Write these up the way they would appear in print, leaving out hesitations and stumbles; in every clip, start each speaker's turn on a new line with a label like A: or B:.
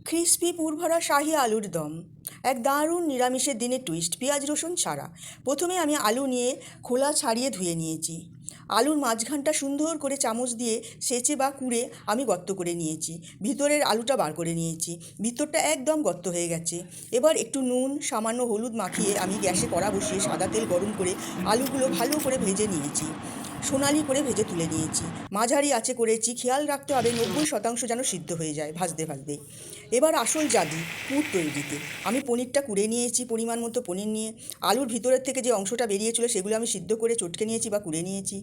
A: Crispy পুরভরা শাহি আলুর দম এক দারুণ নিরামিষের দিনে টুইস্ট পেঁয়াজ রসুন ছাড়া। প্রথমে আমি আলু নিয়ে খোলা ছাড়িয়ে ধুয়ে নিয়েছি। আলুর মাঝখানটা সুন্দর করে চামচ দিয়ে সেঁচে বা কুড়ে আমি গর্ত করে নিয়েছি। ভিতরের আলুটা বার করে নিয়েছি। ভিতরটা একদম গর্ত হয়ে গেছে। এবার একটু নুন সামান্য হলুদ মাখিয়ে আমি গ্যাসে কড়া বসিয়ে সাদা তেল গরম করে আলুগুলো ভালো করে ভেজে নিয়েছি। সোনালি করে ভেজে তুলে নিয়েছি। মাঝারি আঁচে করেছি, খেয়াল রাখতে হবে 90% যেন সিদ্ধ হয়ে যায় ভাজতে ভাজতে। এবার আসল জাদু পুর তৈরিতে। আমি পনিরটা কুড়ে নিয়েছি, পরিমাণ মতো পনির নিয়ে আলুর ভিতরের থেকে যে অংশটা বেরিয়েছিল সেগুলো আমি সিদ্ধ করে চটকে নিয়েছি বা কুড়ে নিয়েছি।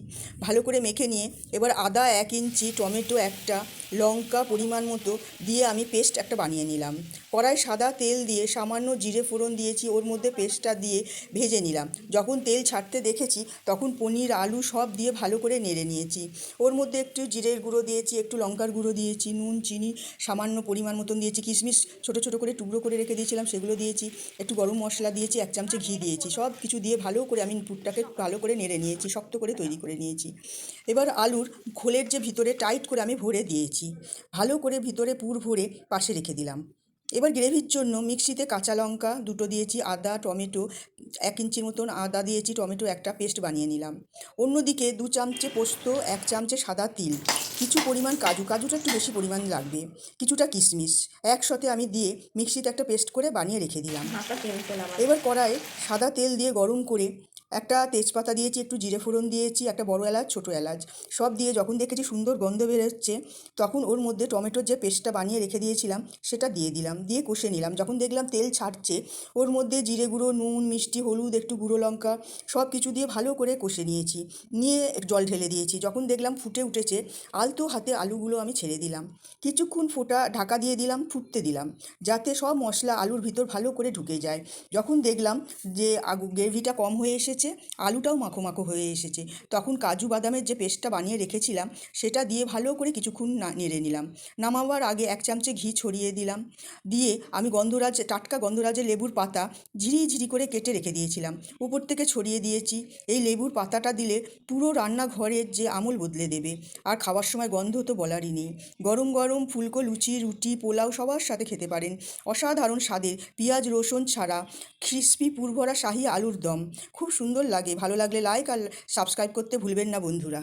A: ভালো করে মেখে নিয়ে এবার আদা 1 ইঞ্চি, টমেটো একটা, লঙ্কা পরিমাণ মতো দিয়ে আমি পেস্ট একটা বানিয়ে নিলাম। কড়াই সাদা তেল দিয়ে সামান্য জিরে ফোড়ন দিয়েছি, ওর মধ্যে পেস্টটা দিয়ে ভেজে নিলাম। যখন তেল ছাড়তে দেখেছি তখন পনির আলু সব দিয়ে ভালো করে নেড়ে নিয়েছি। ওর মধ্যে একটু জিরের গুঁড়ো দিয়েছি, একটু লঙ্কার গুঁড়ো দিয়েছি, নুন চিনি সামান্য পরিমাণ মতন দিয়েছি, কিশমিশ ছোটো ছোটো করে টুকরো করে রেখে দিয়েছিলাম সেগুলো দিয়েছি, একটু গরম মশলা দিয়েছি, 1 চামচে ঘি দিয়েছি। সব কিছু দিয়ে ভালো করে আমি পুরটাকে ভালো করে নেড়ে নিয়েছি, শক্ত করে তৈরি করে নিয়েছি। এবার আলুর খোলের যে ভিতরে টাইট করে আমি ভরে দিয়েছি। ভালো করে ভিতরে পুর ভরে পাশে রেখে দিলাম। এবার গ্রেভির জন্য মিক্সিতে কাঁচা লঙ্কা দুটো দিয়েছি, আদা টমেটো 1 ইঞ্চির মতন আদা দিয়েছি, টমেটো একটা পেস্ট বানিয়ে নিলাম। অন্যদিকে 2 চামচে পোস্ত, 1 চামচে সাদা তিল, কিছু পরিমাণ কাজুটা একটু বেশি পরিমাণ লাগবে, কিছুটা কিশমিশ একসাথে আমি দিয়ে মিক্সিতে একটা পেস্ট করে বানিয়ে রেখে দিলাম। এবার কড়াইয়ে সাদা তেল দিয়ে গরম করে একটা তেজপাতা দিয়েছি, একটু জিরে ফোড়ন দিয়েছি, একটা বড় এলাচ ছোটো এলাচ সব দিয়ে যখন দেখেছি সুন্দর গন্ধ বেরোচ্ছে তখন ওর মধ্যে টমেটোর যে পেস্টটা বানিয়ে রেখে দিয়েছিলাম সেটা দিয়ে দিলাম, দিয়ে কষে নিলাম। যখন দেখলাম তেল ছাড়ছে ওর মধ্যে জিরে গুঁড়ো, নুন, মিষ্টি, হলুদ, একটু গুঁড়ো লঙ্কা সব কিছু দিয়ে ভালো করে কষে নিয়েছি। নিয়ে জল ঢেলে দিয়েছি। যখন দেখলাম ফুটে উঠেছে আলতো হাতে আলুগুলো আমি ছেড়ে দিলাম। কিছুক্ষণ ঢাকা দিয়ে দিলাম, ফুটতে দিলাম যাতে সব মশলা আলুর ভিতর ভালো করে ঢুকে যায়। যখন দেখলাম যে গ্রেভিটা কম হয়ে এসেছে, আলুটাও মাখো মাখো হয়ে এসেছে, তখন কাজু বাদামের যে পেস্টটা বানিয়ে রেখেছিলাম সেটা দিয়ে ভালো করে কিছুক্ষণ নেড়ে নিলাম। নামাবার আগে 1 চামচে ঘি ছড়িয়ে দিলাম। দিয়ে আমি টাটকা গন্ধরাজের লেবুর পাতা ঝিরি করে কেটে রেখে দিয়েছিলাম, উপর থেকে ছড়িয়ে দিয়েছি। এই লেবুর পাতাটা দিলে পুরো রান্নাঘরের যে আমল বদলে দেবে। আর খাওয়ার সময় গন্ধ তো বলারই নেই। গরম গরম ফুলকো লুচি, রুটি, পোলাও সবার সাথে খেতে পারেন। অসাধারণ স্বাদের পেঁয়াজ রসুন ছাড়া ক্রিস্পি পুরভরা শাহি আলুর দম খুব সুন্দর লাগে। ভালো লাগলে লাইক আর সাবস্ক্রাইব করতে ভুলবেন না বন্ধুরা।